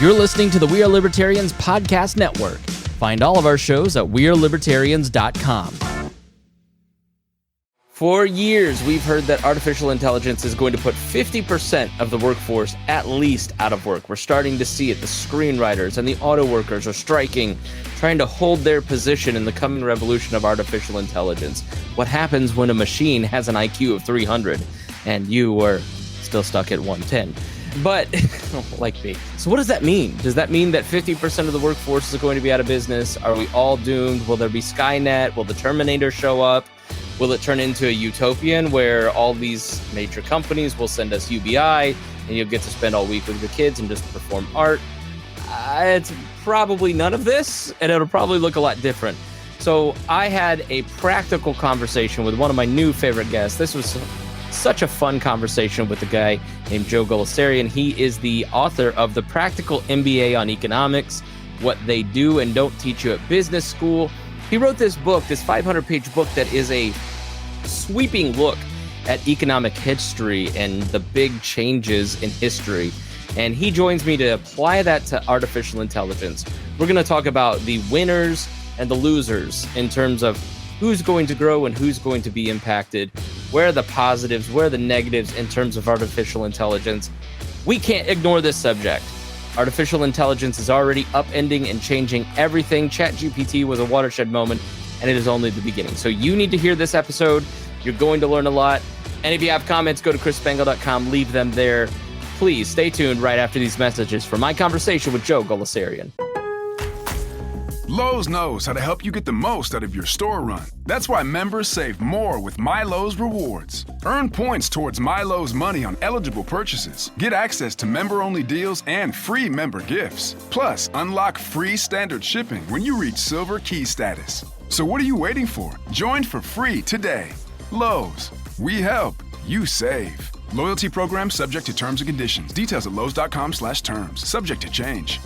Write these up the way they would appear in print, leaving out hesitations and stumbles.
You're listening to the We Are Libertarians podcast network. Find all of our shows at wearelibertarians.com. For years, we've heard that artificial intelligence is going to put 50% of the workforce at least out of work. We're starting to see it. The screenwriters and the auto workers are striking, trying to hold their position in the coming revolution of artificial intelligence. What happens when a machine has an IQ of 300 and you are still stuck at 110? But, like me. So what does that mean? Does that mean that 50% of the workforce is going to be out of business? Are we all doomed? Will there be Skynet? Will the Terminator show up? Will it turn into a utopian where all these major companies will send us UBI and you'll get to spend all week with your kids and just perform art? It's probably none of this, and it'll probably look a lot different. So I had a practical conversation with one of my new favorite guests. This was such a fun conversation with a guy named Joe Gulesserian. He is the author of the Practical MBA on Economics, What They Do and Don't Teach You at Business School. He wrote this book, this 500-page book that is a sweeping look at economic history and the big changes in history. And he joins me to apply that to artificial intelligence. We're going to talk about the winners and the losers in terms of who's going to grow and who's going to be impacted, where are the positives, where are the negatives in terms of artificial intelligence. We can't ignore this subject. Artificial intelligence is already upending and changing everything. ChatGPT was a watershed moment, and it is only the beginning. So you need to hear this episode. You're going to learn a lot. And if you have comments, go to chrisspangle.com, leave them there. Please stay tuned right after these messages for my conversation with Joe Gulesserian. Lowe's knows how to help you get the most out of your store run. That's why members save more with MyLowe's Rewards. Earn points towards MyLowe's money on eligible purchases. Get access to member-only deals and free member gifts. Plus, unlock free standard shipping when you reach Silver Key status. So what are you waiting for? Join for free today. Lowe's. We help. You save. Loyalty program subject to terms and conditions. Details at lowes.com/terms. Subject to change.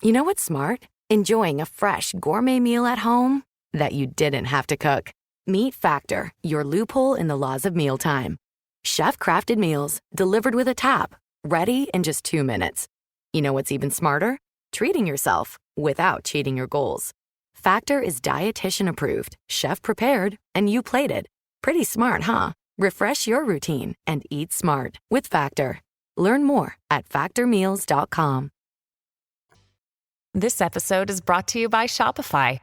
You know what's smart? Enjoying a fresh gourmet meal at home that you didn't have to cook. Meet Factor, your loophole in the laws of mealtime. Chef-crafted meals delivered with a tap, ready in just 2 minutes. You know what's even smarter? Treating yourself without cheating your goals. Factor is dietitian approved, chef prepared, and you plated. Pretty smart, huh? Refresh your routine and eat smart with Factor. Learn more at factormeals.com. This episode is brought to you by Shopify.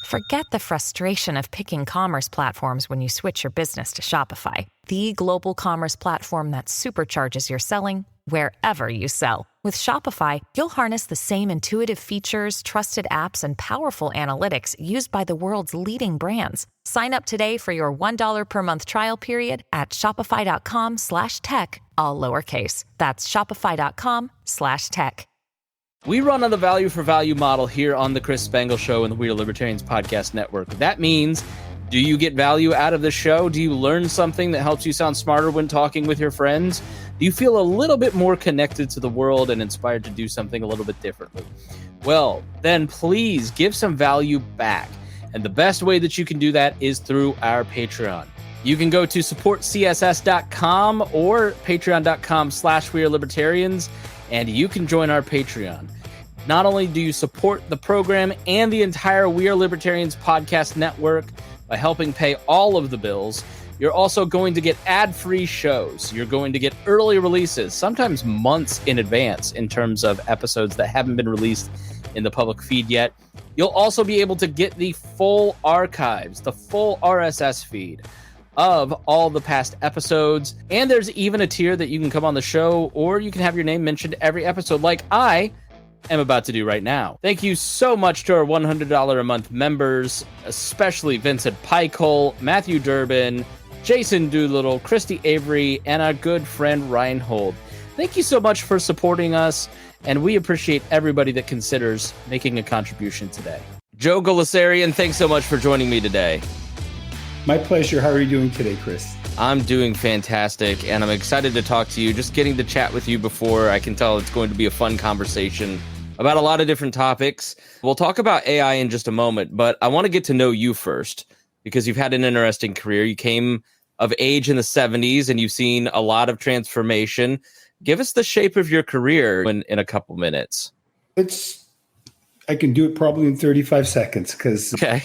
Forget the frustration of picking commerce platforms when you switch your business to Shopify, the global commerce platform that supercharges your selling wherever you sell. With Shopify, you'll harness the same intuitive features, trusted apps, and powerful analytics used by the world's leading brands. Sign up today for your $1 per month trial period at shopify.com/tech, all lowercase. That's shopify.com/tech. We run on the value for value model here on the Chris Spangle Show and the We Are Libertarians podcast network. That means, do you get value out of the show? Do you learn something that helps you sound smarter when talking with your friends? Do you feel a little bit more connected to the world and inspired to do something a little bit differently? Well, then please give some value back. And the best way that you can do that is through our Patreon. You can go to supportcss.com or patreon.com/wearelibertarians, and you can join our Patreon. Not only do you support the program and the entire We Are Libertarians podcast network by helping pay all of the bills, you're also going to get ad-free shows. You're going to get early releases, sometimes months in advance in terms of episodes that haven't been released in the public feed yet. You'll also be able to get the full archives, the full RSS feed of all the past episodes. And there's even a tier that you can come on the show, or you can have your name mentioned every episode, like I am about to do right now. Thank you so much to our $100 a month members, especially Vincent Pikol, Matthew Durbin, Jason Doolittle, Christy Avery, and our good friend Reinhold. Thank you so much for supporting us, and we appreciate everybody that considers making a contribution today. Joe Gulesserian, thanks so much for joining me today. My pleasure. How are you doing today, Chris? I'm doing fantastic, and I'm excited to talk to you. Just getting to chat with you before, I can tell it's going to be a fun conversation about a lot of different topics. We'll talk about AI in just a moment, but I want to get to know you first, because you've had an interesting career. You came of age in the 70s, and you've seen a lot of transformation. Give us the shape of your career in a couple minutes. I can do it probably in 35 seconds because Okay.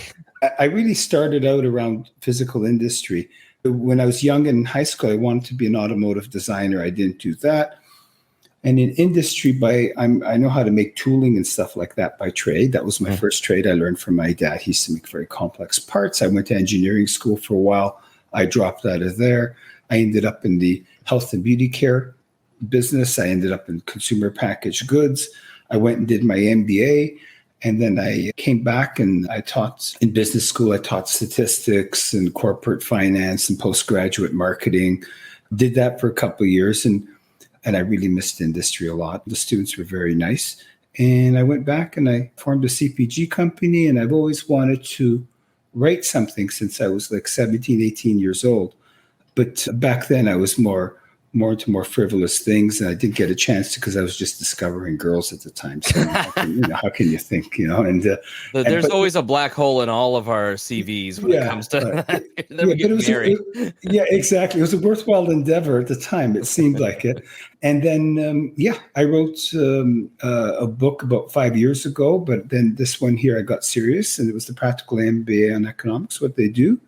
I really started out around physical industry. When I was young in high school, I wanted to be an automotive designer. I didn't do that. And in industry, I know how to make tooling and stuff like that by trade. That was my first trade I learned from my dad. He used to make very complex parts. I went to engineering school for a while. I dropped out of there. I ended up in the health and beauty care business. I ended up in consumer packaged goods. I went and did my MBA. And then I came back and I taught in business school. I taught statistics and corporate finance and postgraduate marketing. Did that for a couple of years. And I really missed industry a lot. The students were very nice. And I went back and I formed a CPG company. And I've always wanted to write something since I was like 17, 18 years old. But back then I was more into more frivolous things. And I didn't get a chance to because I was just discovering girls at the time. So how can you think, And there's always a black hole in all of our CVs when it comes to married. Yeah, exactly. It was a worthwhile endeavor at the time. It seemed like it. And then, I wrote a book about 5 years ago, but then this one here, I got serious, and it was the Practical MBA on economics, what they do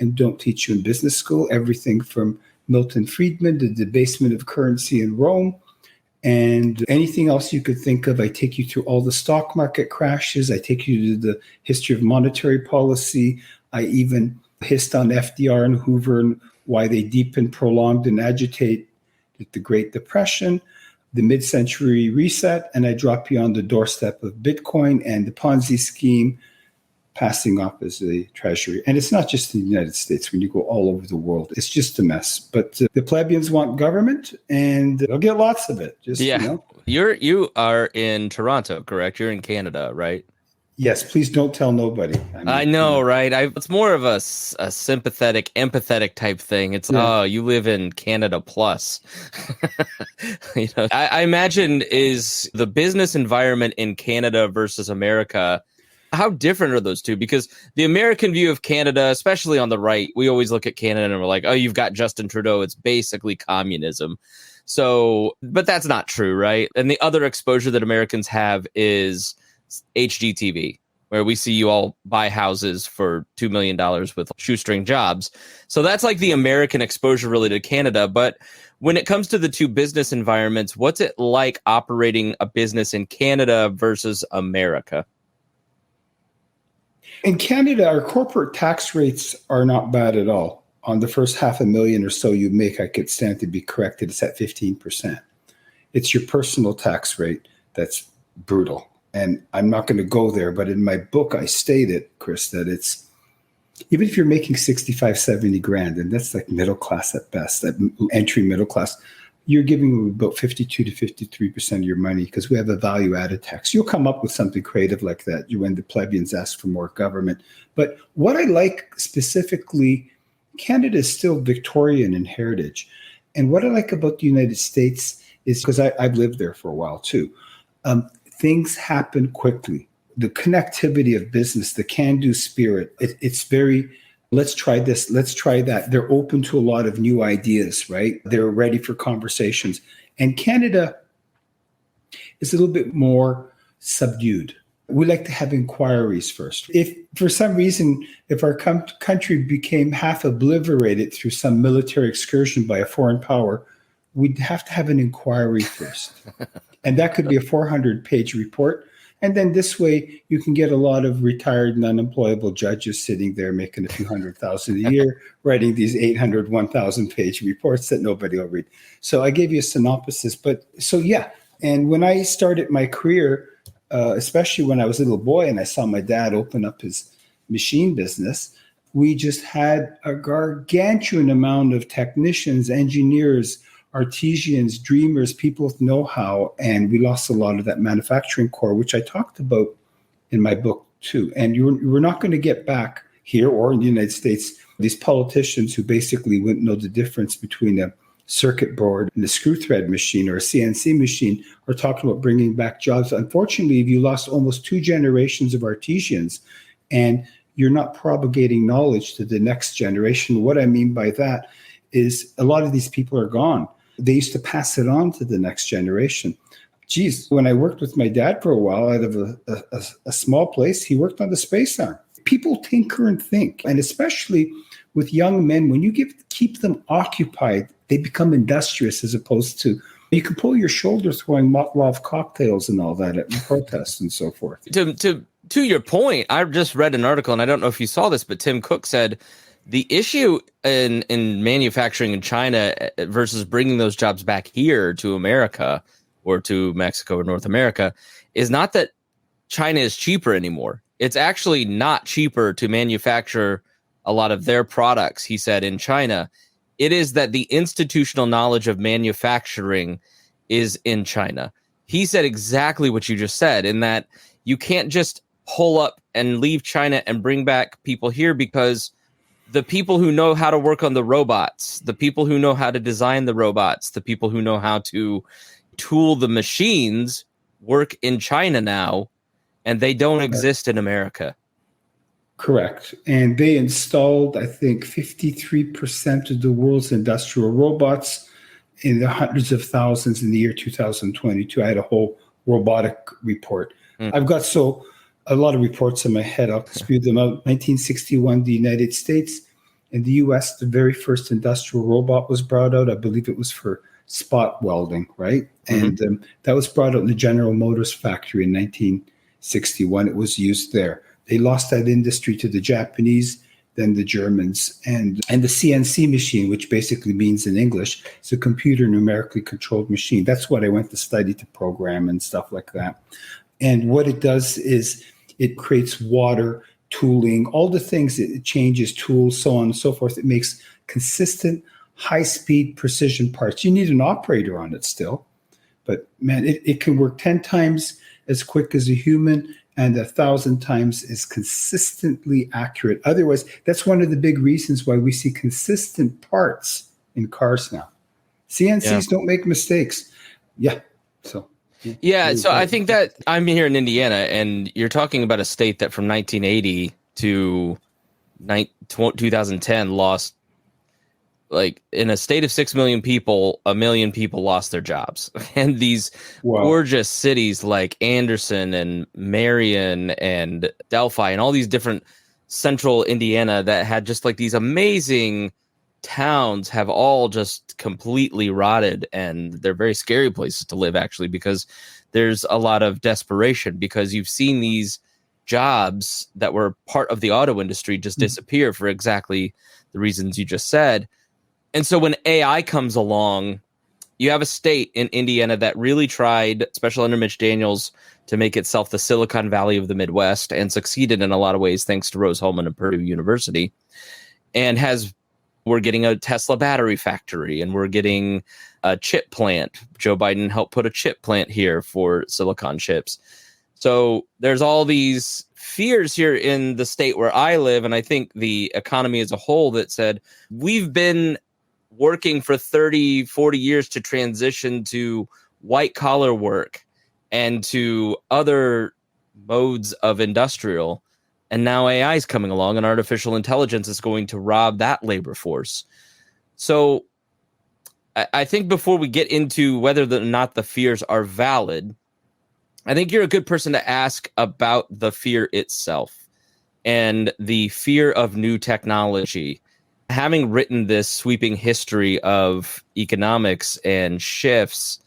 and don't teach you in business school, everything from Milton Friedman, the debasement of currency in Rome, and anything else you could think of. I take you through all the stock market crashes. I take you to the history of monetary policy. I even hissed on FDR and Hoover and why they deepened, prolonged, and agitated the Great Depression, the mid-century reset, and I drop you on the doorstep of Bitcoin and the Ponzi scheme passing off as a treasury. And it's not just in the United States. When you go all over the world, it's just a mess. But the plebeians want government, and they'll get lots of it. You are in Toronto, correct? You're in Canada, right? Yes, please don't tell nobody. I know, right? It's more of a sympathetic, empathetic type thing. It's, you live in Canada plus. I imagine is the business environment in Canada versus America, how different are those two? Because the American view of Canada, especially on the right, we always look at Canada and we're like, oh, you've got Justin Trudeau. It's basically communism. So, but that's not true, right? And the other exposure that Americans have is HGTV, where we see you all buy houses for $2 million with shoestring jobs. So that's like the American exposure really to Canada. But when it comes to the two business environments, what's it like operating a business in Canada versus America? In Canada, our corporate tax rates are not bad at all. On the first $500,000 or so you make, I could stand to be corrected, it's at 15%. It's your personal tax rate that's brutal. And I'm not going to go there, but in my book, I stated, Chris, that it's, even if you're making 65, 70 grand, and that's like middle class at best, that entry middle class, you're giving about 52 to 53% of your money because we have a value-added tax. You'll come up with something creative like that when the plebeians ask for more government. But what I like specifically, Canada is still Victorian in heritage. And what I like about the United States is, because I've lived there for a while too, things happen quickly. The connectivity of business, the can-do spirit, it's very... Let's try this. Let's try that. They're open to a lot of new ideas, right? They're ready for conversations. And Canada is a little bit more subdued. We like to have inquiries first. If for some reason, if our country became half obliterated through some military excursion by a foreign power, we'd have to have an inquiry first. And that could be a 400-page report. And then this way, you can get a lot of retired and unemployable judges sitting there making a few $100,000 a year, writing these 800, 1,000-page reports that nobody will read. So I gave you a synopsis. And when I started my career, especially when I was a little boy and I saw my dad open up his machine business, we just had a gargantuan amount of technicians, engineers, artisans, dreamers, people with know-how, and we lost a lot of that manufacturing core, which I talked about in my book too. And we're not going to get back here or in the United States these politicians who basically wouldn't know the difference between a circuit board and a screw thread machine or a CNC machine are talking about bringing back jobs. Unfortunately, you lost almost 2 generations of artisans, and you're not propagating knowledge to the next generation. What I mean by that is a lot of these people are gone. they used to pass it on to the next generation. Geez, when I worked with my dad for a while out of a small place, he worked on the space arm. People tinker and think, and especially with young men, when you keep them occupied, they become industrious as opposed to, you can pull your shoulder throwing Molotov cocktails and all that at protests and so forth. To your point, I just read an article, and I don't know if you saw this, but Tim Cook said the issue in manufacturing in China versus bringing those jobs back here to America or to Mexico or North America is not that China is cheaper anymore. It's actually not cheaper to manufacture a lot of their products, he said, in China. It is that the institutional knowledge of manufacturing is in China. He said exactly what you just said, in that you can't just pull up and leave China and bring back people here, because the people who know how to work on the robots, the people who know how to design the robots, the people who know how to tool the machines work in China now, and they don't exist in America. Correct. And they installed, I think, 53% of the world's industrial robots in the hundreds of thousands in the year 2022. I had a whole robotic report. I've got a lot of reports in my head. I'll spew them out. 1961, the United States. In the US, the very first industrial robot was brought out. I believe it was for spot welding, right? Mm-hmm. And that was brought out in the General Motors factory in 1961. It was used there. They lost that industry to the Japanese, then the Germans, and the CNC machine, which basically means in English, it's a computer numerically controlled machine. That's what I went to study, to program and stuff like that. And what it does is it creates water, tooling, all the things. It changes tools, so on and so forth. It makes consistent, high-speed, precision parts. You need an operator on it still. But, man, it can work 10 times as quick as a human and 1,000 times as consistently accurate. Otherwise, that's one of the big reasons why we see consistent parts in cars now. CNCs don't make mistakes. Yeah, so... Yeah, so I think that I'm here in Indiana, and you're talking about a state that from 1980 to 2010 lost, like, in a state of 6 million people, 1 million people lost their jobs. And these gorgeous cities like Anderson and Marion and Delphi and all these different central Indiana that had just like these amazing towns have all just completely rotted, and they're very scary places to live, actually, because there's a lot of desperation, because you've seen these jobs that were part of the auto industry just disappear for exactly the reasons you just said. And so when AI comes along, you have a state in Indiana that really tried, especially under Mitch Daniels, to make itself the Silicon Valley of the Midwest, and succeeded in a lot of ways thanks to Rose-Hulman and Purdue University, and we're getting a Tesla battery factory, and we're getting a chip plant. Joe Biden helped put a chip plant here for silicon chips. So there's all these fears here in the state where I live, and I think the economy as a whole, that said, we've been working for 30, 40 years to transition to white collar work and to other modes of industrial. And now AI is coming along, and artificial intelligence is going to rob that labor force. So I think before we get into whether or not the fears are valid, I think you're a good person to ask about the fear itself and the fear of new technology. Having written this sweeping history of economics and shifts,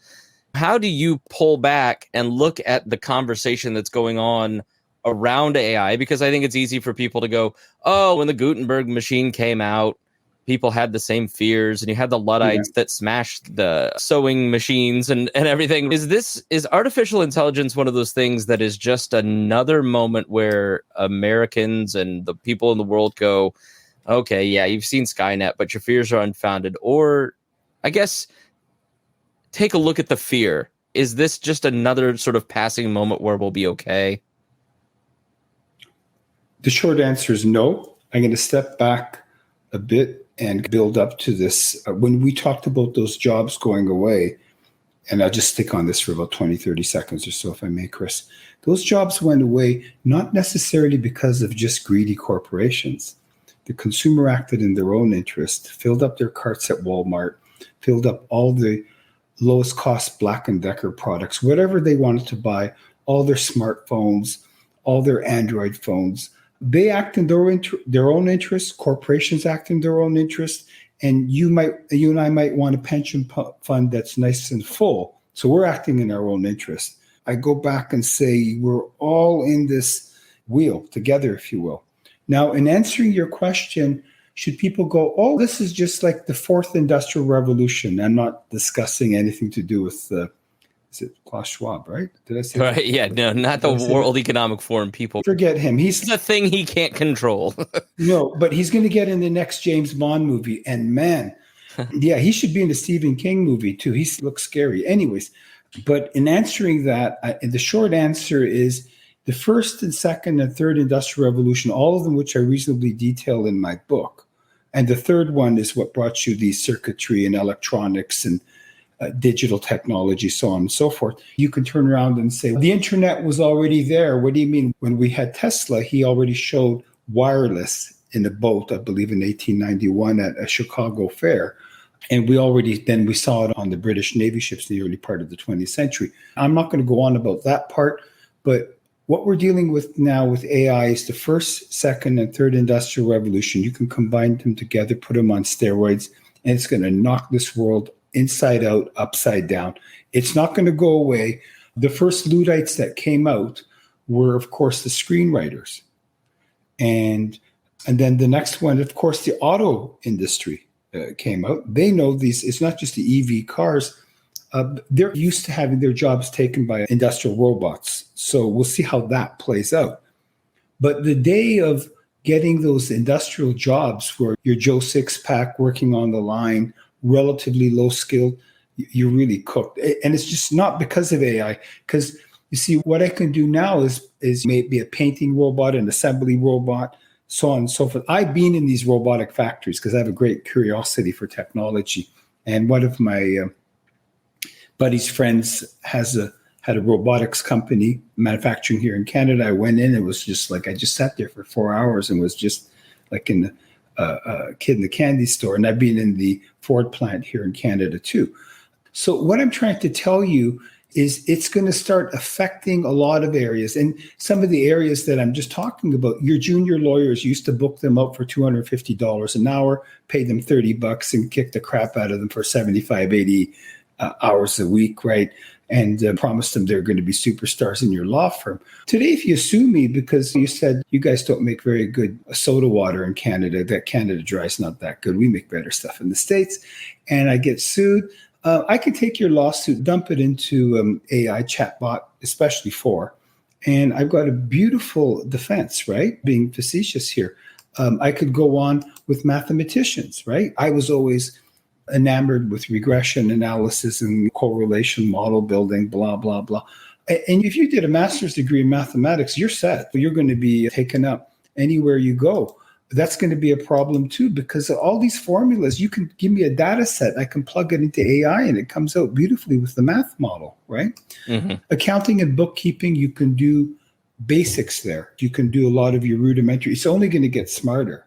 how do you pull back and look at the conversation that's going on around AI? Because I think it's easy for people to go, oh, when the Gutenberg machine came out, people had the same fears, and you had the Luddites that smashed the sewing machines and everything. Is artificial intelligence one of those things that is just another moment where Americans and the people in the world go, okay, yeah, you've seen Skynet, but your fears are unfounded? Or, I guess, take a look at the fear. Is this just another sort of passing moment where we'll be okay? The short answer is no. I'm going to step back a bit and build up to this. When we talked about those jobs going away, and I'll just stick on this for about 20, 30 seconds or so, if I may, Chris. Those jobs went away not necessarily because of just greedy corporations. The consumer acted in their own interest, filled up their carts at Walmart, filled up all the lowest cost Black & Decker products, whatever they wanted to buy, all their smartphones, all their Android phones. They act in their own interest. Corporations act in their own interest. And you and I might want a pension fund that's nice and full. So we're acting in our own interest. I go back and say we're all in this wheel together, if you will. Now, in answering your question, should people go, oh, this is just like the fourth industrial revolution? I'm not discussing anything to do with is it Klaus Schwab, right? Did I say right? that? Yeah, no, not the World Economic Forum people. Forget him. He's the thing he can't control. No, but he's going to get in the next James Bond movie. And man, yeah, he should be in the Stephen King movie too. He looks scary. Anyways, but in answering that, the short answer is the first and second and third industrial revolution, all of them which I reasonably detail in my book. And the third one is what brought you the circuitry and electronics and digital technology, so on and so forth. You can turn around and say, the internet was already there. What do you mean? When we had Tesla, he already showed wireless in a boat, I believe in 1891 at a Chicago fair. And we saw it on the British Navy ships in the early part of the 20th century. I'm not going to go on about that part, but what we're dealing with now with AI is the first, second, and third industrial revolution. You can combine them together, put them on steroids, and it's going to knock this world inside out, upside down. It's not going to go away. The first Luddites that came out were, of course, the screenwriters. And then the next one, of course, the auto industry came out. They know these, it's not just the EV cars. They're used to having their jobs taken by industrial robots. So we'll see how that plays out. But the day of getting those industrial jobs where you're Joe Sixpack working on the line, relatively low skilled, you're really cooked. And it's just not because of AI. Because you see, what I can do now is maybe a painting robot, an assembly robot, so on and so forth. I've been in these robotic factories because I have a great curiosity for technology. And one of my buddy's friends had a robotics company manufacturing here in Canada. I went in, it was just like, I just sat there for 4 hours and was just like in a kid in the candy store. And I've been in the Ford plant here in Canada too. So what I'm trying to tell you is it's going to start affecting a lot of areas. And some of the areas that I'm just talking about, your junior lawyers used to book them up for $250 an hour, pay them $30 and kick the crap out of them for 75, 80 hours a week, right? And promise them they're going to be superstars in your law firm. Today, if you sue me because you said you guys don't make very good soda water in Canada, that Canada Dry is not that good, we make better stuff in the States, and I get sued, I can take your lawsuit, dump it into AI chatbot, especially and I've got a beautiful defense, right? Being facetious here. I could go on with mathematicians, right? I was always enamored with regression analysis and correlation model building, blah, blah, blah. And if you did a master's degree in mathematics, you're set. You're going to be taken up anywhere you go. That's going to be a problem too, because all these formulas, you can give me a data set, I can plug it into AI and it comes out beautifully with the math model, right? Mm-hmm. Accounting and bookkeeping, you can do basics there. You can do a lot of your rudimentary. It's only going to get smarter.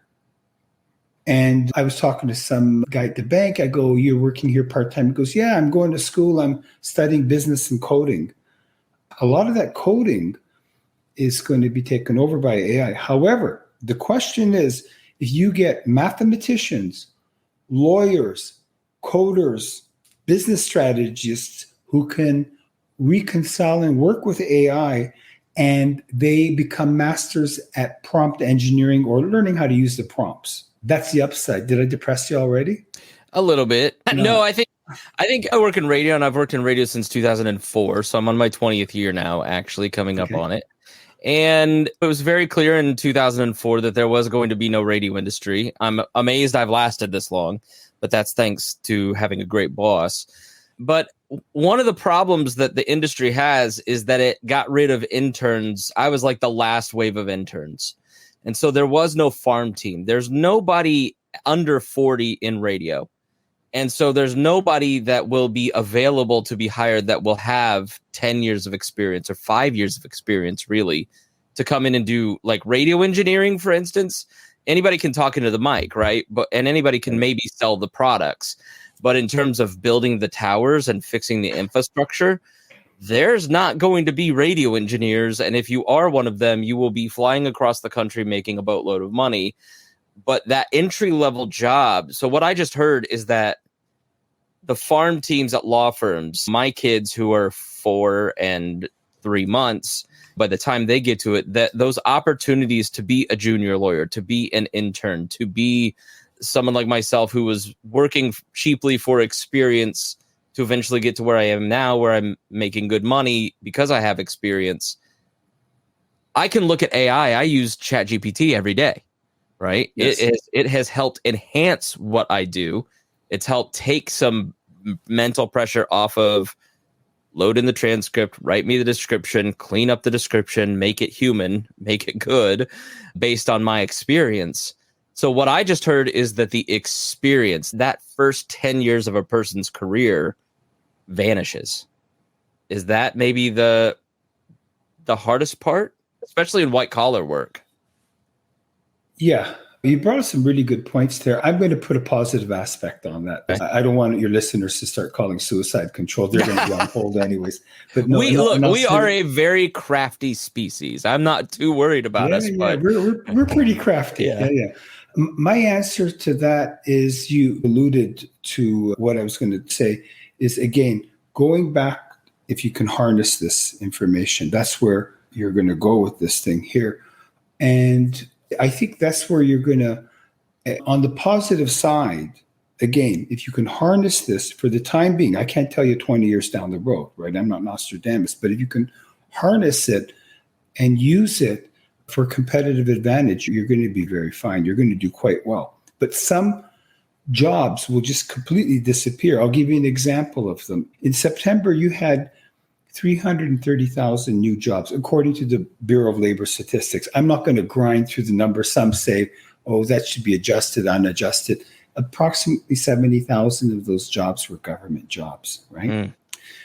And I was talking to some guy at the bank. I go, you're working here part-time? He goes, yeah, I'm going to school. I'm studying business and coding. A lot of that coding is going to be taken over by AI. However, the question is, if you get mathematicians, lawyers, coders, business strategists who can reconcile and work with AI, and they become masters at prompt engineering or learning how to use the prompts. That's the upside. Did I depress you already? A little bit. No, I think I work in radio, and I've worked in radio since 2004. So I'm on my 20th year now, actually, coming up on it. And it was very clear in 2004 that there was going to be no radio industry. I'm amazed I've lasted this long, but that's thanks to having a great boss. But one of the problems that the industry has is that it got rid of interns. I was like the last wave of interns. And so there was no farm team. There's nobody under 40 in radio. And so there's nobody that will be available to be hired that will have 10 years of experience or 5 years of experience, really, to come in and do like radio engineering, for instance. Anybody can talk into the mic, right? And anybody can maybe sell the products. But in terms of building the towers and fixing the infrastructure, there's not going to be radio engineers. And if you are one of them, you will be flying across the country making a boatload of money. But that entry-level job, so what I just heard is that the farm teams at law firms, my kids who are 4 and 3 months, by the time they get to it, that those opportunities to be a junior lawyer, to be an intern, to be someone like myself who was working cheaply for experience to eventually get to where I am now, where I'm making good money because I have experience. I can look at AI. I use ChatGPT every day, right? Yes. It has helped enhance what I do. It's helped take some mental pressure off of load in the transcript, write me the description, clean up the description, make it human, make it good based on my experience. So what I just heard is that the experience, that first 10 years of a person's career vanishes. Is that maybe the hardest part, especially in white collar work? Yeah. You brought up some really good points there. I'm going to put a positive aspect on that. Okay. I don't want your listeners to start calling suicide control. They're going to be on hold anyways. But no, we are a very crafty species. I'm not too worried about us. But we're pretty crafty. Yeah. My answer to that is, you alluded to what I was going to say, is again, going back, if you can harness this information, that's where you're going to go with this thing here. And I think that's where you're going to, on the positive side, again, if you can harness this for the time being, I can't tell you 20 years down the road, right? I'm not Nostradamus, but if you can harness it and use it for competitive advantage, you're going to be very fine. You're going to do quite well. But some jobs will just completely disappear. I'll give you an example of them. In September, you had 330,000 new jobs, according to the Bureau of Labor Statistics. I'm not going to grind through the numbers. Some say, oh, that should be adjusted, unadjusted. Approximately 70,000 of those jobs were government jobs, right?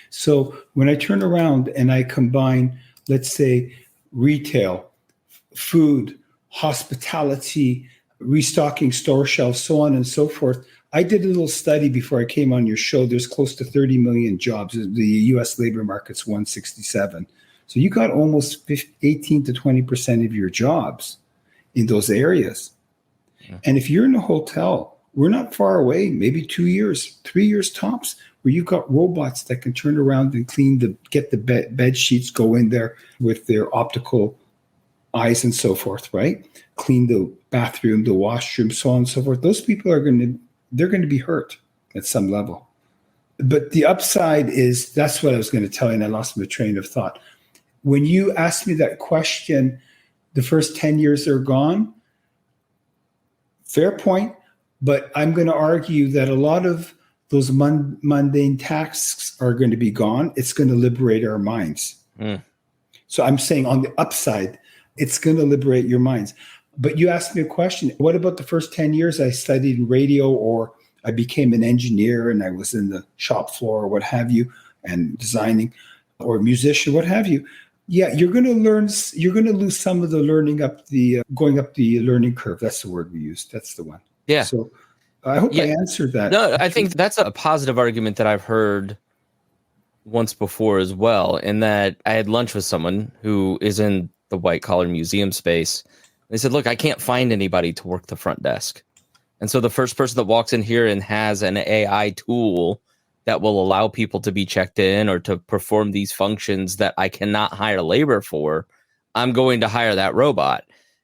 So when I turn around and I combine, let's say, retail, food, hospitality, restocking store shelves, so on and so forth. I did a little study before I came on your show. There's close to 30 million jobs. The U.S. labor market's 167. So you got almost 18 to 20% of your jobs in those areas. Yeah. And if you're in a hotel, we're not far away, maybe 2 years, 3 years tops, where you've got robots that can turn around and get the bed sheets, go in there with their optical eyes and so forth, right? Clean the bathroom, the washroom, so on and so forth. Those people they're going to be hurt at some level. But the upside is, that's what I was going to tell you, and I lost my train of thought. When you asked me that question, the first 10 years are gone. Fair point. But I'm going to argue that a lot of those mundane tasks are going to be gone. It's going to liberate our minds. So I'm saying on the upside, it's going to liberate your minds. But you asked me a question. What about the first 10 years I studied radio, or I became an engineer and I was in the shop floor or what have you, and designing, or a musician, what have you? Yeah, you're going to lose some of the going up the learning curve. That's the word we used. That's the one. Yeah. So I hope I answered that. No, I think that's a positive argument that I've heard once before as well, in that I had lunch with someone who is in the white collar museum space. They said, look, I can't find anybody to work the front desk. And so the first person that walks in here and has an AI tool that will allow people to be checked in or to perform these functions that I cannot hire labor for, I'm going to hire that robot.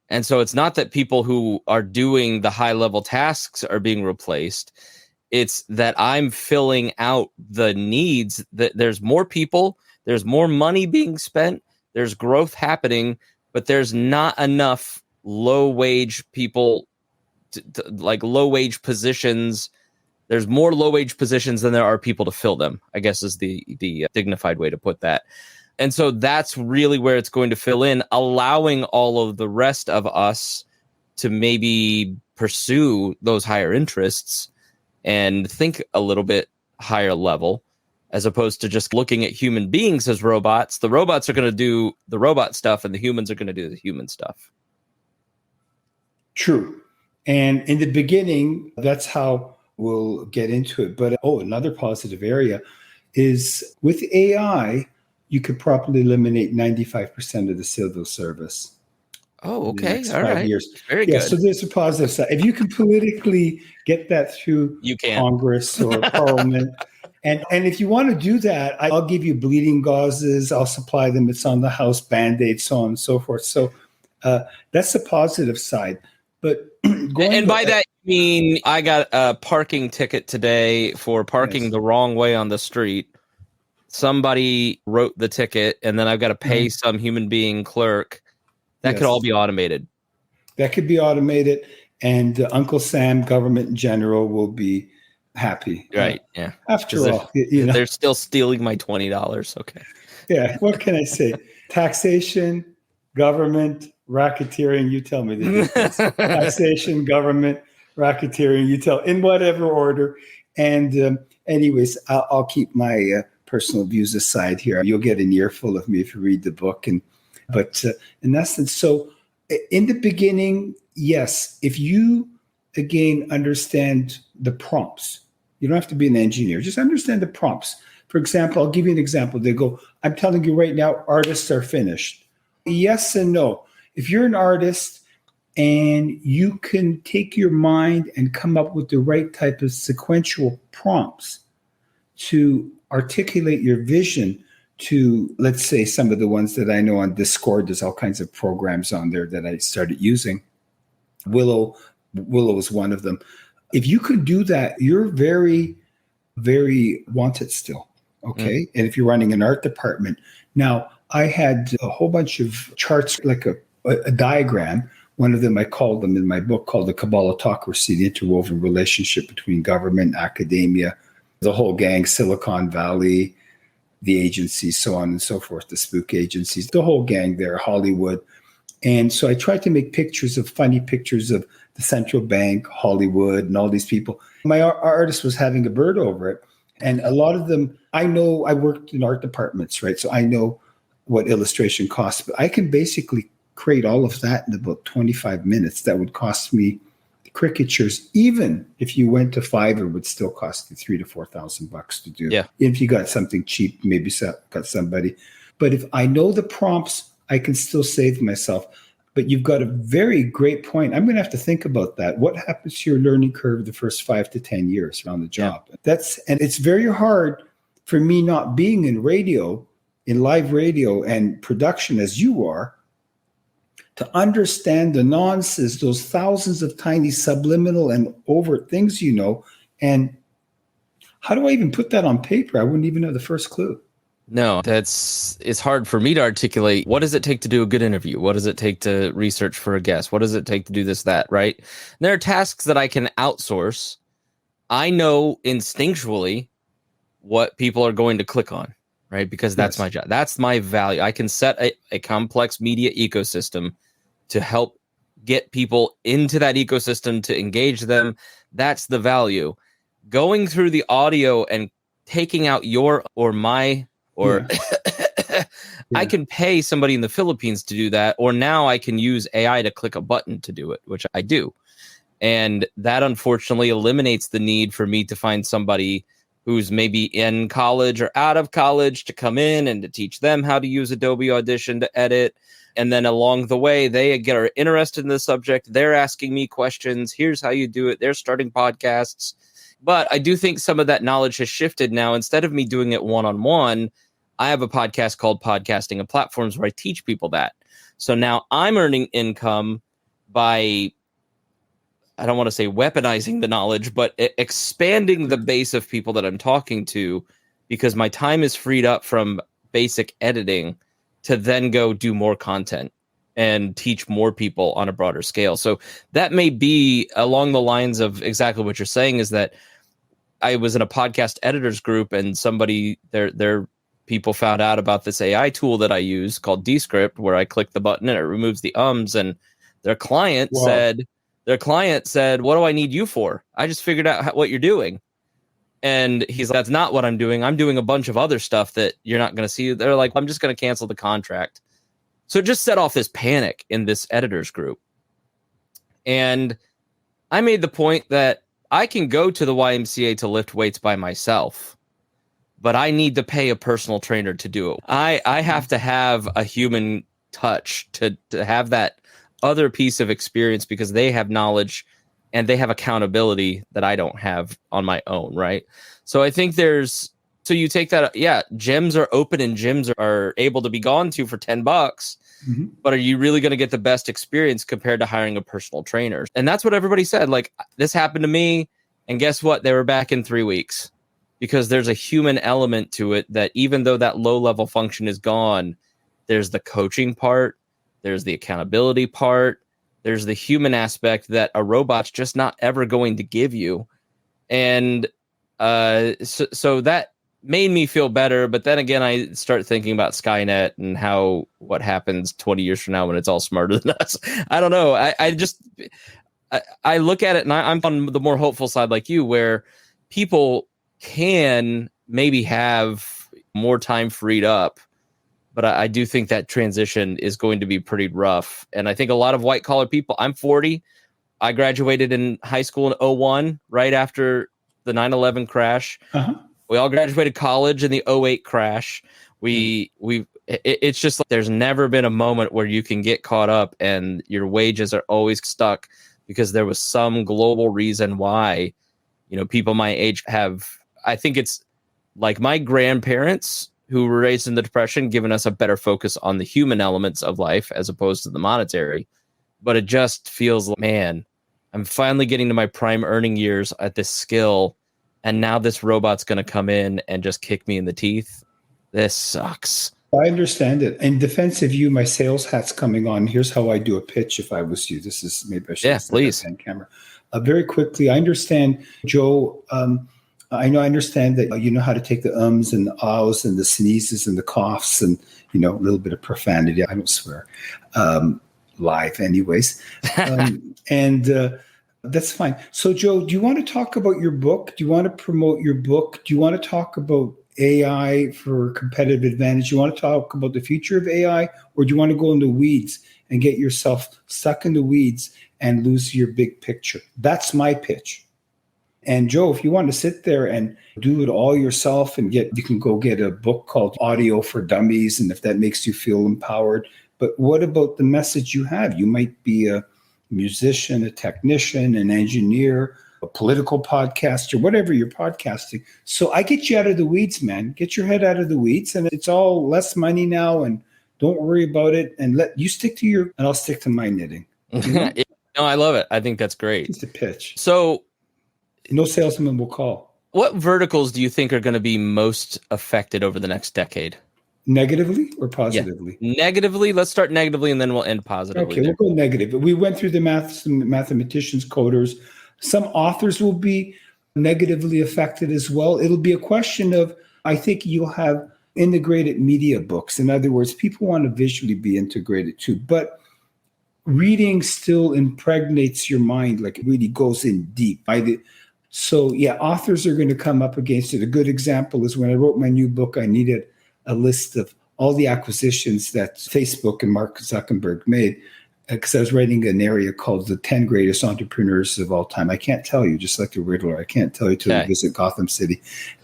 And so it's not that people who are doing the high level tasks are being replaced. It's that I'm filling out the needs, that there's more people, there's more money being spent, there's growth happening, but there's not enough low wage people, like low wage positions. There's more low wage positions than there are people to fill them, I guess is the dignified way to put that. And so that's really where it's going to fill in, allowing all of the rest of us to maybe pursue those higher interests and think a little bit higher level, as opposed to just looking at human beings as robots. The robots are going to do the robot stuff and the humans are going to do the human stuff. True. And in the beginning, that's how we'll get into it. But another positive area is with AI, you could properly eliminate 95% of the civil service. Oh, In the okay. next All 5 years. right. Very Yeah, good. so there's a positive side. If you can politically get that through You can. Congress or Parliament, and if you want to do that, I'll give you bleeding gauzes. I'll supply them. It's on the house, Band-Aids, so on and so forth. So that's the positive side. But and by that, you mean I got a parking ticket today for parking the wrong way on the street. Somebody wrote the ticket, and then I've got to pay some human being clerk. That could all be automated. That could be automated, and Uncle Sam, government in general, will be happy. Right. Yeah. After all, they're still stealing my $20. Okay. Yeah. What can I say? Taxation, government, racketeering. You tell me the difference. Taxation, government, racketeering. You tell in whatever order. And anyways, I'll keep my personal views aside here. You'll get an earful of me if you read the book. But in essence, so in the beginning, yes, if you, again, understand the prompts, you don't have to be an engineer, just understand the prompts. For example, I'll give you an example. They go, I'm telling you right now, artists are finished. Yes and no. If you're an artist and you can take your mind and come up with the right type of sequential prompts to articulate your vision, to, let's say, some of the ones that I know on Discord, there's all kinds of programs on there that I started using. Willow is one of them. If you could do that, you're very, very wanted still. Okay. And if you're running an art department, now I had a whole bunch of charts, like a diagram. One of them, I called them in my book, called the Kabbalatocracy, the interwoven relationship between government, academia, the whole gang, Silicon Valley, the agencies, so on and so forth, the spook agencies, the whole gang there, Hollywood. And so I tried to make funny pictures of the central bank, Hollywood, and all these people. My artist was having a bird over it. And a lot of them, I know, I worked in art departments, right? So I know what illustration costs, but I can basically create all of that in about 25 minutes. That would cost me, caricatures, even if you went to Fiverr, would still cost you $3,000 to $4,000 to do. Yeah. If you got something cheap, maybe got somebody. But if I know the prompts, I can still save myself. But you've got a very great point. I'm going to have to think about that. What happens to your learning curve the first 5 to 10 years on the job? Yeah. And it's very hard for me, not being in radio, in live radio and production as you are, to understand the nuances, those thousands of tiny subliminal and overt things, and how do I even put that on paper? I wouldn't even have the first clue. No, it's hard for me to articulate. What does it take to do a good interview? What does it take to research for a guest? What does it take to do this, that, right? And there are tasks that I can outsource. I know instinctually what people are going to click on, right? Because that's my job. That's my value. I can set a complex media ecosystem to help get people into that ecosystem, to engage them. That's the value. Going through the audio and taking out your or my or I can pay somebody in the Philippines to do that, or now I can use AI to click a button to do it, which I do. And that unfortunately eliminates the need for me to find somebody who's maybe in college or out of college to come in and to teach them how to use Adobe Audition to edit. And then along the way, they are interested in the subject. They're asking me questions. Here's how you do it. They're starting podcasts. But I do think some of that knowledge has shifted now. Instead of me doing it one-on-one, I have a podcast called Podcasting and Platforms where I teach people that. So now I'm earning income by, I don't want to say weaponizing the knowledge, but expanding the base of people that I'm talking to, because my time is freed up from basic editing to then go do more content and teach more people on a broader scale. So that may be along the lines of exactly what you're saying, is that I was in a podcast editors group and somebody, their people found out about this AI tool that I use called Descript, where I click the button and it removes the ums, and their client said, what do I need you for? I just figured out what you're doing. And he's like, that's not what I'm doing. I'm doing a bunch of other stuff that you're not going to see. They're like, I'm just going to cancel the contract. So it just set off this panic in this editors group. And I made the point that I can go to the YMCA to lift weights by myself, but I need to pay a personal trainer to do it. I have to have a human touch to have that other piece of experience because they have knowledge and they have accountability that I don't have on my own, right? So I think so you take that, gyms are open and gyms are able to be gone to for $10, but are you really going to get the best experience compared to hiring a personal trainer? And that's what everybody said. Like, this happened to me, and guess what? They were back in 3 weeks because there's a human element to it that even though that low level function is gone, there's the coaching part, there's the accountability part, there's the human aspect that a robot's just not ever going to give you. And so that made me feel better. But then again, I start thinking about Skynet and what happens 20 years from now when it's all smarter than us. I don't know. I look at it and I'm on the more hopeful side like you, where people can maybe have more time freed up. But I do think that transition is going to be pretty rough. And I think a lot of white collar people, I'm 40. I graduated in high school in 2001, right after the 9/11 crash. We all graduated college in the 2008 crash. It's just like there's never been a moment where you can get caught up and your wages are always stuck because there was some global reason why, people my age I think it's like my grandparents who were raised in the Depression, giving us a better focus on the human elements of life as opposed to the monetary. But it just feels like, man, I'm finally getting to my prime earning years at this skill. And now this robot's going to come in and just kick me in the teeth. This sucks. I understand it. In defense of you, my sales hat's coming on. Here's how I do a pitch if I was you. This is maybe I should have please. On camera. Very quickly, I understand, Joe. I understand that you know how to take the ums and the ahs and the sneezes and the coughs and, a little bit of profanity. I don't swear live anyways. That's fine. So, Joe, do you want to talk about your book? Do you want to promote your book? Do you want to talk about AI for competitive advantage? Do you want to talk about the future of AI? Or do you want to go in the weeds and get yourself stuck in the weeds and lose your big picture? That's my pitch. And Joe, if you want to sit there and do it all yourself and you can go get a book called Audio for Dummies, and if that makes you feel empowered. But what about the message you have? You might be a musician, a technician, an engineer, a political podcaster, whatever you're podcasting. So I get you out of the weeds, man. Get your head out of the weeds. And it's all less money now. And don't worry about it. And let you stick to and I'll stick to my knitting. No, I love it. I think that's great. It's a pitch. So no salesman will call. What verticals do you think are going to be most affected over the next decade? Negatively or positively? Yeah. Negatively. Let's start negatively and then we'll end positively. Okay, we'll go negative. We went through the mathematicians, coders. Some authors will be negatively affected as well. It'll be a question of, I think you'll have integrated media books. In other words, people want to visually be integrated too. But reading still impregnates your mind, like it really goes in deep. So yeah, authors are going to come up against it. A good example is when I wrote my new book, I needed a list of all the acquisitions that Facebook and Mark Zuckerberg made, because I was writing an area called the 10 greatest entrepreneurs of all time. I can't tell you, just like the Riddler, I can't tell you till you visit Gotham City.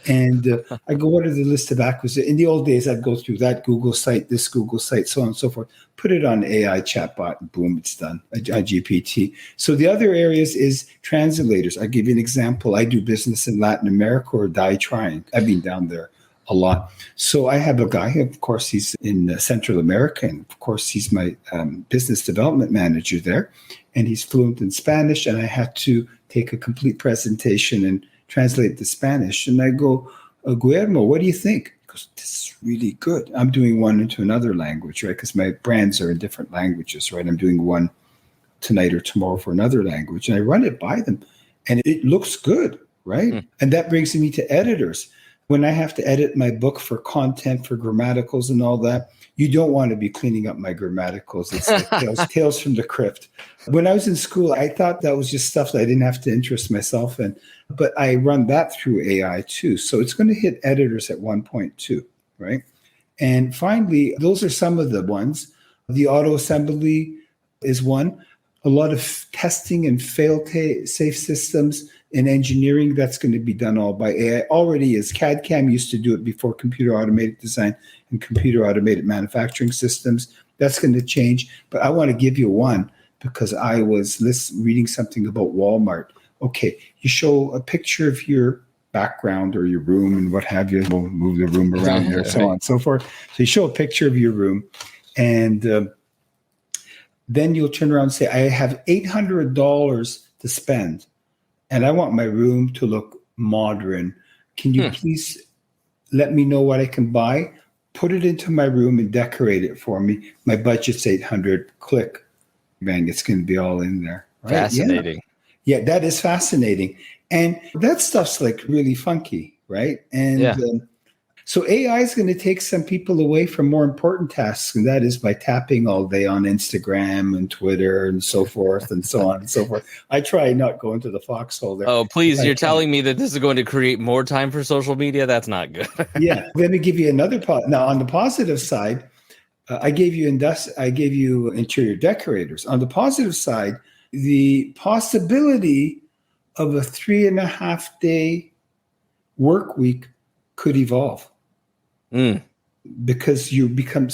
And I go, what are the list of acquisitions? In the old days, I'd go through that Google site, this Google site, so on and so forth, put it on AI chatbot, and boom, it's done, a GPT. So the other areas is translators. I'll give you an example. I do business in Latin America or die trying. I've been down there a lot. So I have a guy, of course, he's in Central America, and of course, he's my business development manager there, and he's fluent in Spanish, and I had to take a complete presentation and translate the Spanish. And I go, Guillermo, what do you think? He goes, this is really good. I'm doing one into another language, right? Because my brands are in different languages, right? I'm doing one tonight or tomorrow for another language, and I run it by them, and it looks good, right? And that brings me to editors. When I have to edit my book for content, for grammaticals and all that, you don't want to be cleaning up my grammaticals. It's like tales from the crypt. When I was in school, I thought that was just stuff that I didn't have to interest myself in. But I run that through AI too. So it's going to hit editors at one point too, right? And finally, those are some of the ones. The auto assembly is one. A lot of testing and fail-safe systems. In engineering, that's going to be done all by AI. Already is. CAD/CAM used to do it before computer automated design and computer automated manufacturing systems. That's going to change. But I want to give you one because I was reading something about Walmart. Okay, you show a picture of your background or your room and what have you. We'll move the room around there, so on and so forth. So you show a picture of your room, and then you'll turn around and say, I have $800 to spend, and I want my room to look modern. Can you please let me know what I can buy? Put it into my room and decorate it for me. My budget's $800. Click. Bang, it's going to be all in there. Right? Fascinating. Yeah, that is fascinating. And that stuff's like really funky, right? And so AI is going to take some people away from more important tasks, and that is by tapping all day on Instagram and Twitter and so forth and so on and so forth. I try not going to the foxhole there. Oh, please, you're telling me that this is going to create more time for social media? That's not good. Yeah. Let me give you another now, on the positive side, I gave you interior decorators. On the positive side, the possibility of a 3.5 day work week could evolve. Because you become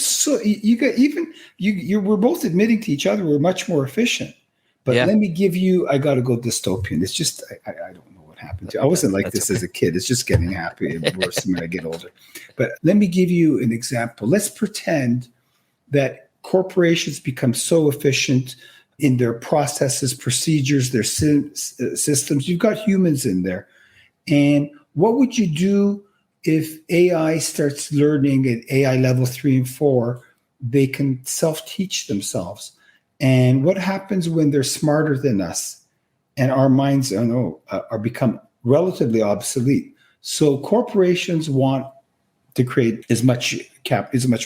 we're both admitting to each other we're much more efficient. But let me give you, I got to go dystopian. It's just, I don't know what happened to you. I wasn't like this as a kid. It's just getting happy and worse when I get older. But let me give you an example. Let's pretend that corporations become so efficient in their processes, procedures, their systems. You've got humans in there. And what would you do if AI starts learning at AI level 3 and 4? They can self-teach themselves. And what happens when they're smarter than us and our minds are become relatively obsolete? So corporations want to create as much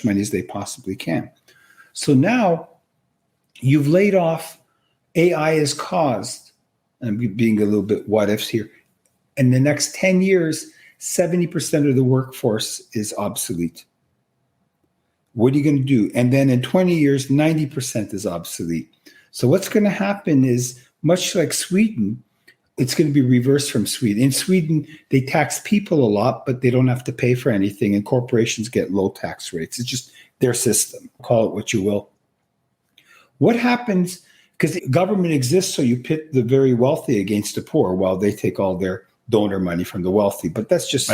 money as they possibly can. So now you've laid off. AI has caused, I'm being a little bit what ifs here, in the next 10 years, 70% of the workforce is obsolete. What are you going to do? And then in 20 years, 90% is obsolete. So what's going to happen is, much like Sweden, it's going to be reversed from Sweden. In Sweden, they tax people a lot, but they don't have to pay for anything, and corporations get low tax rates. It's just their system. Call it what you will. What happens, because the government exists so you pit the very wealthy against the poor while they take all their donor money from the wealthy. But that's just,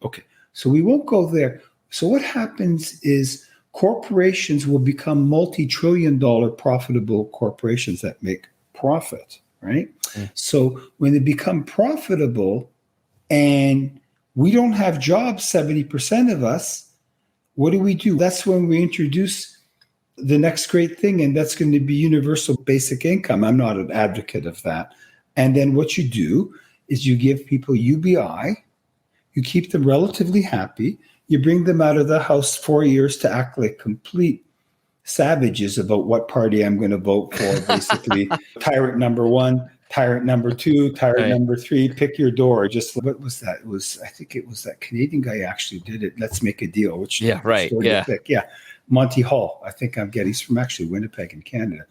okay. So we won't go there. So what happens is corporations will become multi-trillion-dollar profitable corporations that make profit, right? So when they become profitable and we don't have jobs, 70% of us, what do? That's when we introduce the next great thing, and that's going to be universal basic income. I'm not an advocate of that. And then what you do is you give people UBI, you keep them relatively happy, you bring them out of the house 4 years to act like complete savages about what party I'm going to vote for, basically. Tyrant number 1, tyrant number 2, tyrant number 3, pick your door. Just, what was that? I think it was that Canadian guy actually did it. Let's make a deal. Which Monty Hall. I think he's from actually Winnipeg in Canada.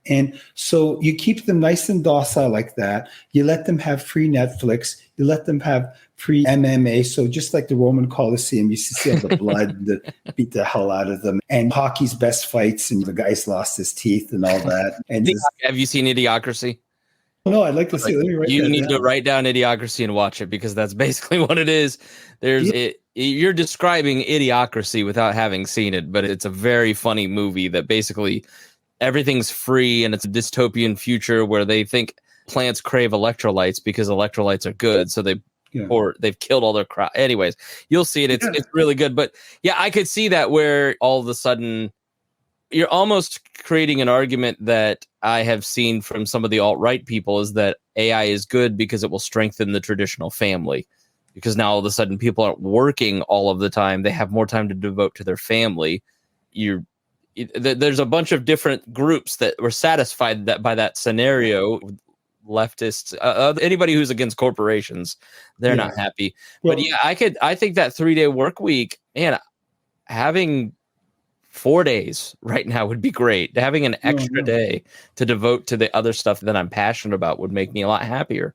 And so you keep them nice and docile like that. You let them have free Netflix. You let them have free MMA. So just like the Roman Colosseum, you see all the blood that beat the hell out of them. And hockey's best fights, and the guy's lost his teeth and all that. And have you seen Idiocracy? No, I'd like to see. Let me write you that need down. to write down Idiocracy and watch it, because that's basically what it is. You're describing Idiocracy without having seen it, but it's a very funny movie that basically everything's free, and it's a dystopian future where they think plants crave electrolytes because electrolytes are good. So they've killed all their crop. Anyways, you'll see it. It's really good. But yeah, I could see that where all of a sudden you're almost creating an argument that I have seen from some of the alt-right people, is that AI is good because it will strengthen the traditional family. Because now all of a sudden people aren't working all of the time. They have more time to devote to their family. There's a bunch of different groups that were satisfied by that scenario. Leftists, anybody who's against corporations, they're not happy. Well, but I think that 3-day work week, man, having 4 days right now would be great. Having an extra day to devote to the other stuff that I'm passionate about would make me a lot happier.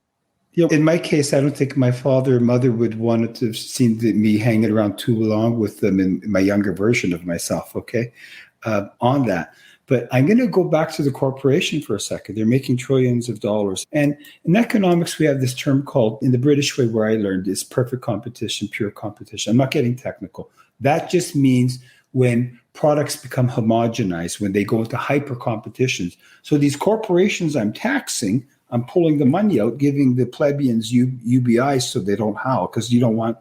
In my case, I don't think my father or mother would want to have seen me hanging around too long with them in my younger version of myself, okay, on that. But I'm going to go back to the corporation for a second. They're making trillions of dollars. And in economics, we have this term called, in the British way where I learned, is perfect competition, pure competition. I'm not getting technical. That just means when products become homogenized, when they go into hyper competitions. So these corporations I'm taxing, I'm pulling the money out, giving the plebeians UBIs so they don't howl, because you don't want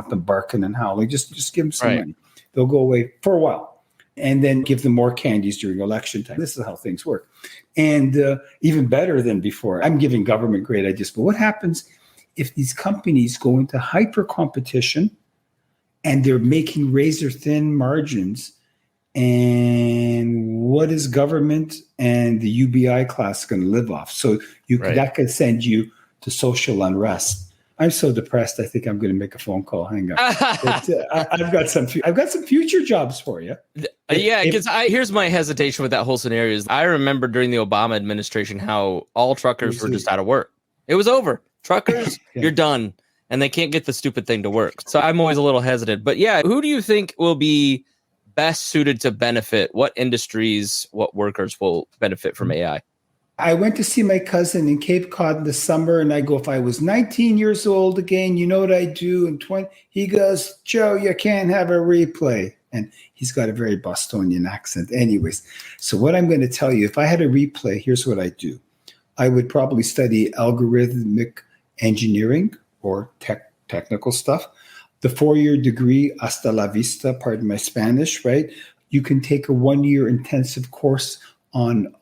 them barking and howling. Just give them some money. They'll go away for a while, and then give them more candies during election time. This is how things work, and even better than before. I'm giving government great ideas, but what happens if these companies go into hyper competition and they're making razor thin margins? And what is government and the UBI class going to live off? So that could send you to social unrest. I'm so depressed. I think I'm going to make a phone call. Hang on. But, I've got some future jobs for you. Because here's my hesitation with that whole scenario is I remember during the Obama administration how all truckers were just out of work. It was over. Truckers, you're done, and they can't get the stupid thing to work. So I'm always a little hesitant. But yeah, who do you think will be best suited to benefit? What industries, what workers will benefit from AI? I went to see my cousin in Cape Cod in the summer, and I go, if I was 19 years old again, you know what I do? And 20, he goes, Joe, you can't have a replay. And he's got a very Bostonian accent. Anyways, so what I'm going to tell you, if I had a replay, here's what I do. I would probably study algorithmic engineering or technical stuff. The 4-year degree, hasta la vista, pardon my Spanish, right? You can take a 1-year intensive course on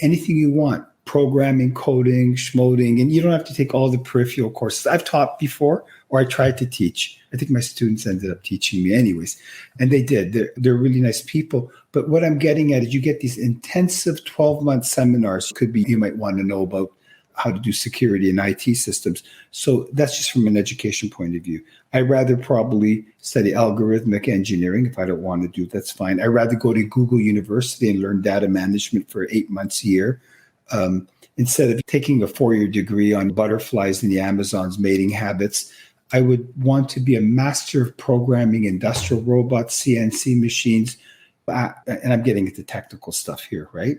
anything you want, programming, coding, schmoding, and you don't have to take all the peripheral courses. I've taught before, or I tried to teach. I think my students ended up teaching me anyways, and they did. They're really nice people. But what I'm getting at is you get these intensive 12-month seminars. Could be you might want to know about how to do security and IT systems. So that's just from an education point of view. I'd rather probably study algorithmic engineering. If I don't want to do that's fine. I'd rather go to Google University and learn data management for 8 months a year instead of taking a 4-year degree on butterflies in the Amazon's mating habits. I would want to be a master of programming industrial robots, CNC machines, and I'm getting into technical stuff here, right?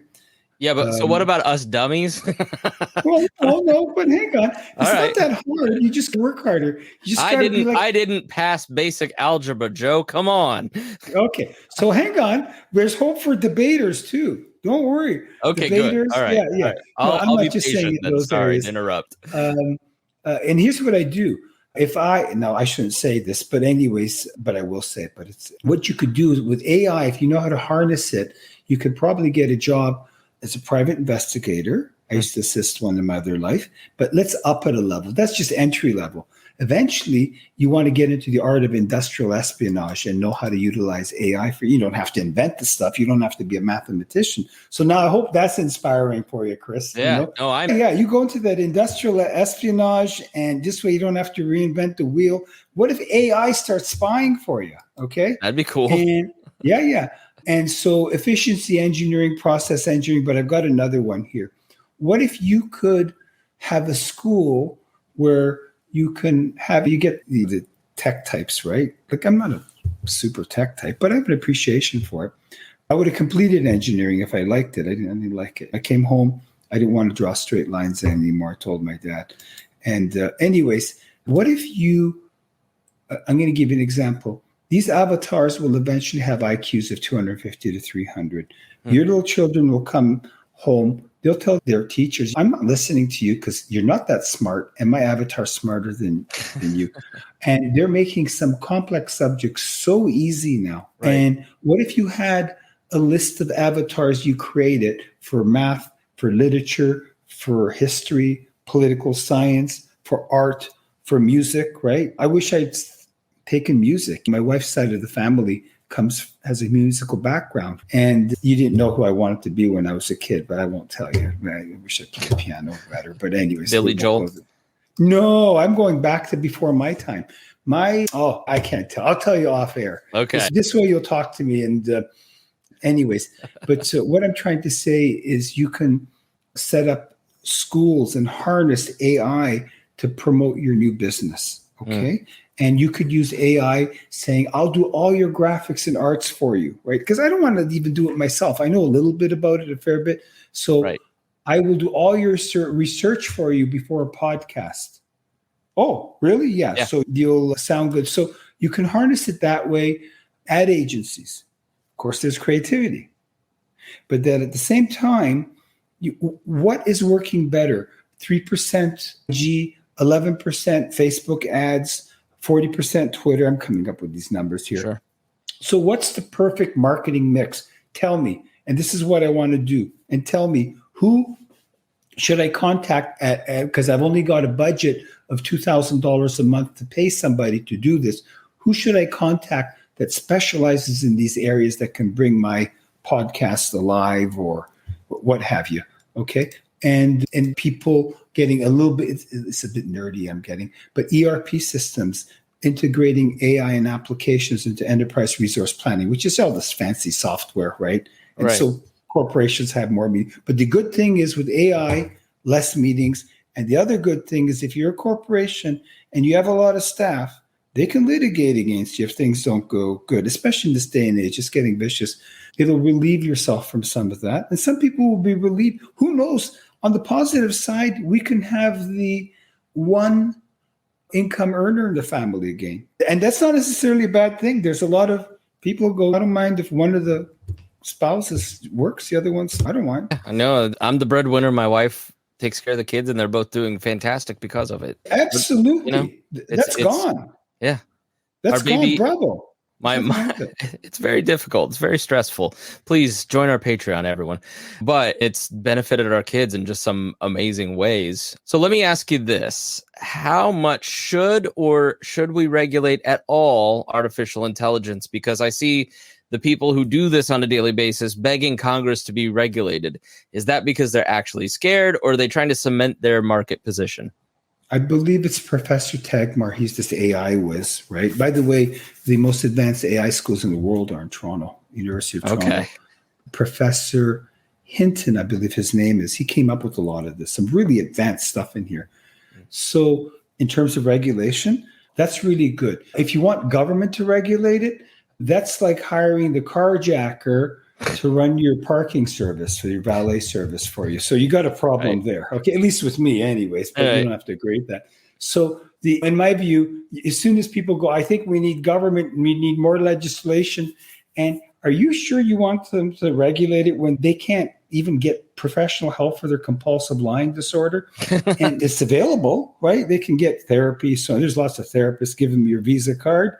Yeah, but so what about us dummies? well, no, but hang on. It's not that hard. You just work harder. You just I didn't pass basic algebra, Joe. Come on. Okay, so hang on. There's hope for debaters too. Don't worry. Okay, debaters, good. All right. Yeah. I'll be just patient. Sorry to interrupt. And here's what I do. I shouldn't say this, but anyways, but I will say it. But it's what you could do is with AI. If you know how to harness it, you could probably get a job as a private investigator. I used to assist one in my other life, but let's up at a level. That's just entry level. Eventually, you want to get into the art of industrial espionage and know how to utilize AI you don't have to invent the stuff. You don't have to be a mathematician. So now I hope that's inspiring for you, Chris. Yeah. You know? You go into that industrial espionage, and this way you don't have to reinvent the wheel. What if AI starts spying for you? Okay. That'd be cool. And And so efficiency engineering, process engineering, but I've got another one here. What if you could have a school where you get the tech types, right? Like I'm not a super tech type, but I have an appreciation for it. I would have completed engineering if I liked it. I didn't like it. I came home. I didn't want to draw straight lines anymore, I told my dad. And anyways, what if I'm going to give you an example. These avatars will eventually have IQs of 250 to 300. Your little children will come home. They'll tell their teachers, I'm not listening to you because you're not that smart, and my avatar's smarter than you. And they're making some complex subjects so easy now. Right. And what if you had a list of avatars you created for math, for literature, for history, political science, for art, for music, right? I wish I'd taken music. My wife's side of the family has a musical background, and you didn't know who I wanted to be when I was a kid, but I won't tell you. I wish I played piano better, but anyways. Billy Joel? No, I'm going back to before my time. I can't tell. I'll tell you off air. Okay. This way you'll talk to me. And anyways, but what I'm trying to say is you can set up schools and harness AI to promote your new business. Okay. And you could use AI saying, I'll do all your graphics and arts for you, right? Because I don't want to even do it myself. I know a little bit about it, a fair bit. So I will do all your research for you before a podcast. Oh, really? Yeah. So you'll sound good. So you can harness it that way. Ad agencies. Of course, there's creativity. But then at the same time, what is working better? 3% G, 11% Facebook ads, 40% Twitter. I'm coming up with these numbers here. Sure. So what's the perfect marketing mix? Tell me. And this is what I want to do. And tell me, who should I contact because I've only got a budget of $2,000 a month to pay somebody to do this. Who should I contact that specializes in these areas that can bring my podcast alive or what have you? Okay. And people getting a little bit, it's a bit nerdy, I'm getting, but ERP systems, integrating AI and applications into enterprise resource planning, which is all this fancy software, right? And so corporations have more meetings. But the good thing is with AI, less meetings. And the other good thing is if you're a corporation and you have a lot of staff, they can litigate against you if things don't go good, especially in this day and age. It's getting vicious. It'll relieve yourself from some of that. And some people will be relieved. Who knows? On the positive side, we can have the one income earner in the family again. And that's not necessarily a bad thing. There's a lot of people who go, I don't mind if one of the spouses works, the other one's, I don't mind. I know. I'm the breadwinner. My wife takes care of the kids, and they're both doing fantastic because of it. Absolutely. But, that's gone. Yeah. That's Our baby, gone. Bravo. My, it's very difficult. It's very stressful. Please join our Patreon, everyone. But it's benefited our kids in just some amazing ways. So let me ask you this. How much should we regulate at all artificial intelligence? Because I see the people who do this on a daily basis begging Congress to be regulated. Is that because they're actually scared, or are they trying to cement their market position? I believe it's Professor Tagmar. He's this AI whiz, right? By the way, the most advanced AI schools in the world are in Toronto, University of Toronto. Okay. Professor Hinton, I believe his name is. He came up with a lot of this, some really advanced stuff in here. So in terms of regulation, that's really good. If you want government to regulate it, that's like hiring the carjacker to run your parking service for your valet service for you. So you got a problem there. Okay, at least with me anyways, but you don't have to agree with that. So in my view, as soon as people go, I think we need government, we need more legislation. And are you sure you want them to regulate it when they can't even get professional help for their compulsive lying disorder? And it's available, right? They can get therapy. So there's lots of therapists. Give them your Visa card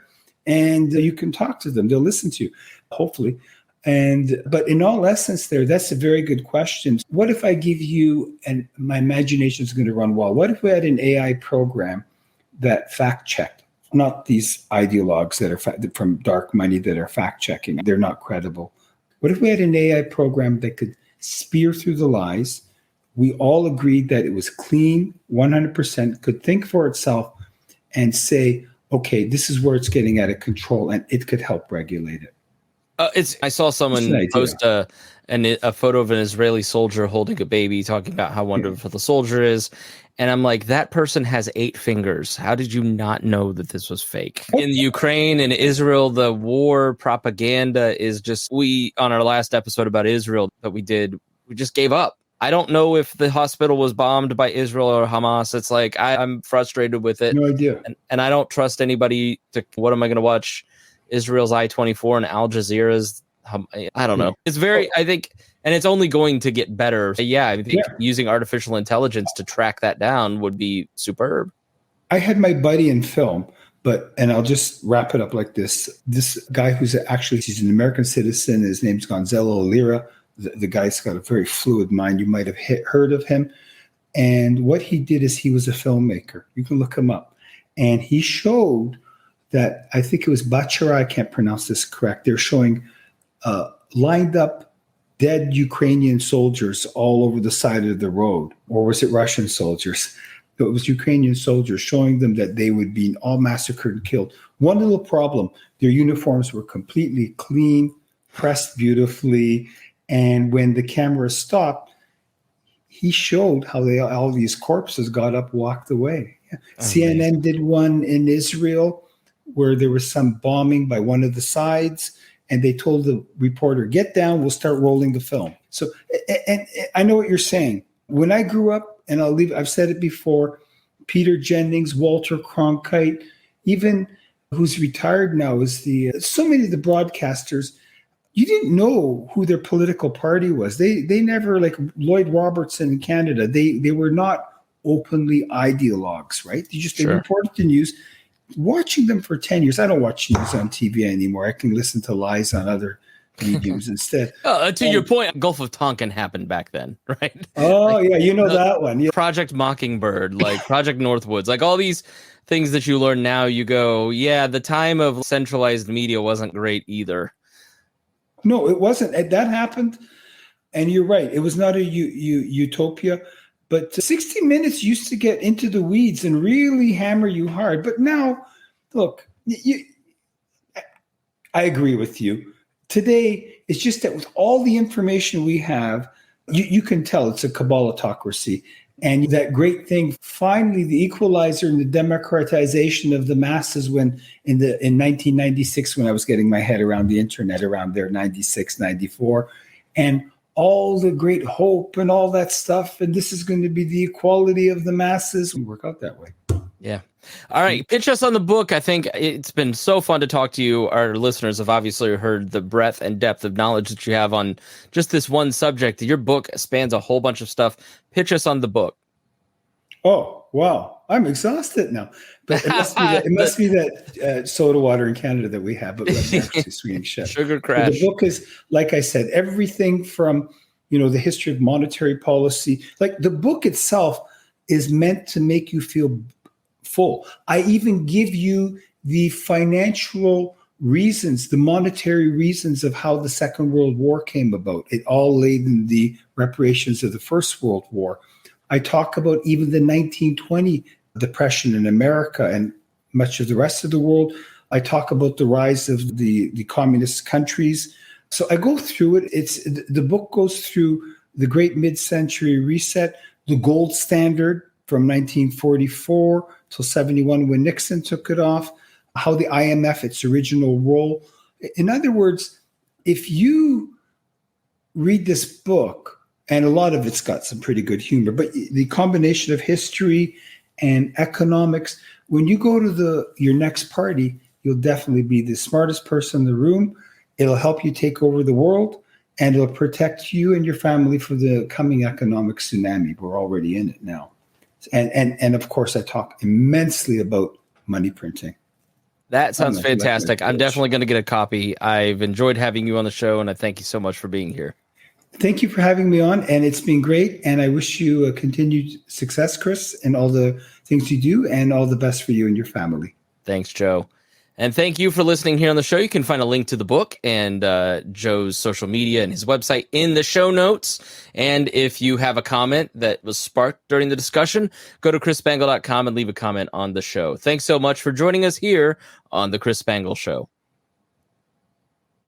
and you can talk to them. They'll listen to you, hopefully. But in all essence that's a very good question. What if I give you, and my imagination is going to run wild, what if we had an AI program that fact checked? Not these ideologues that are from dark money that are fact checking. They're not credible. What if we had an AI program that could spear through the lies? We all agreed that it was clean, 100%, could think for itself and say, okay, this is where it's getting out of control, and it could help regulate it. I saw someone post a photo of an Israeli soldier holding a baby, talking about how wonderful the soldier is. And I'm like, that person has 8 fingers. How did you not know that this was fake? In Ukraine and Israel, the war propaganda is just, on our last episode about Israel that we did, we just gave up. I don't know if the hospital was bombed by Israel or Hamas. It's like, I'm frustrated with it. No idea. And I don't trust anybody what am I going to watch? Israel's I-24 and Al Jazeera's, I don't know. It's very, I think, and it's only going to get better. Yeah, I think using artificial intelligence to track that down would be superb. I had my buddy in film, and I'll just wrap it up like this. This guy he's an American citizen. His name's Gonzalo Lira. The guy's got a very fluid mind. You might have heard of him. And what he did is he was a filmmaker. You can look him up. And he showed that, I think it was Bachara, I can't pronounce this correct. They're showing lined up dead Ukrainian soldiers all over the side of the road. Or was it Russian soldiers? It was Ukrainian soldiers, showing them that they would be all massacred and killed. One little problem, their uniforms were completely clean, pressed beautifully. And when the camera stopped, he showed how all these corpses got up, walked away. CNN did one in Israel where there was some bombing by one of the sides, and they told the reporter, "Get down, we'll start rolling the film." So, and I know what you're saying. When I grew up, and I've said it before, Peter Jennings, Walter Cronkite, even who's retired now, is so many of the broadcasters, you didn't know who their political party was. They never, like Lloyd Robertson in Canada, they were not openly ideologues, right? They reported the news. Watching them for 10 years, I don't watch news on TV anymore. I can listen to lies on other mediums instead. To your point, Gulf of Tonkin happened back then, right? Oh, yeah, that one. Yeah. Project Mockingbird, like Project Northwoods, like all these things that you learn now, you go, yeah, the time of centralized media wasn't great either. No, it wasn't. That happened, and you're right. It was not a utopia. But 60 Minutes used to get into the weeds and really hammer you hard. But now, look, I agree with you. Today, it's just that with all the information we have, you can tell it's a cabalotocracy. And that great thing, finally, the equalizer and the democratization of the masses when in 1996, when I was getting my head around the internet around there, 96, 94, and all the great hope and all that stuff. And this is going to be the equality of the masses. We work out that way. Yeah. All right. Pitch us on the book. I think it's been so fun to talk to you. Our listeners have obviously heard the breadth and depth of knowledge that you have on just this one subject. Your book spans a whole bunch of stuff. Pitch us on the book. Oh, wow. I'm exhausted now. But it must be that soda water in Canada that we have, but we're actually Swedish chef. Sugar crash. But the book is, like I said, everything from, the history of monetary policy. Like the book itself is meant to make you feel full. I even give you the financial reasons, the monetary reasons of how the Second World War came about. It all laid in the reparations of the First World War. I talk about even the 1920 Depression in America and much of the rest of the world. I talk about the rise of the communist countries. So I go through it. The book goes through the Great Mid-Century Reset, the gold standard from 1944 till 71 when Nixon took it off, how the IMF, its original role. In other words, if you read this book, and a lot of it's got some pretty good humor, but the combination of history and economics, when you go to your next party, you'll definitely be the smartest person in the room. It'll help you take over the world, and it'll protect you and your family for the coming economic tsunami. We're already in it now. And of course, I talk immensely about money printing. That sounds fantastic. I'm definitely going to get a copy. I've enjoyed having you on the show, and I thank you so much for being here. Thank you for having me on, and it's been great. And I wish you a continued success, Chris, in all the things you do, and all the best for you and your family. Thanks, Joe. And thank you for listening here on the show. You can find a link to the book and Joe's social media and his website in the show notes. And if you have a comment that was sparked during the discussion, go to chrisspangle.com and leave a comment on the show. Thanks so much for joining us here on The Chris Spangle Show.